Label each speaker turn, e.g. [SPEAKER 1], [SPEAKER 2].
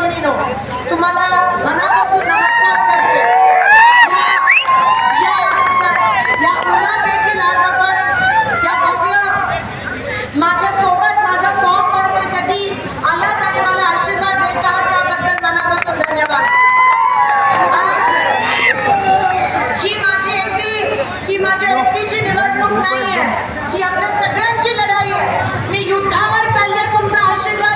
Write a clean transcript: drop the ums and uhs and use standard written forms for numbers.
[SPEAKER 1] भगिनीनो, तुम्हाला मनापासून नमस्कार करते। या उन्हात देखील आज आपण या बघलं माझ्यासोबत माझा फॉर्म भरण्यासाठी आलात आणि मला आशीर्वाद देत आहात, त्याबद्दल मनापासून धन्यवाद। ही माझ्या एकटीची निवडणूक नाहीये, ही आपल्या सगळ्यांची लढाई आहे। मी युद्धावर चालले, तुमचा आशीर्वाद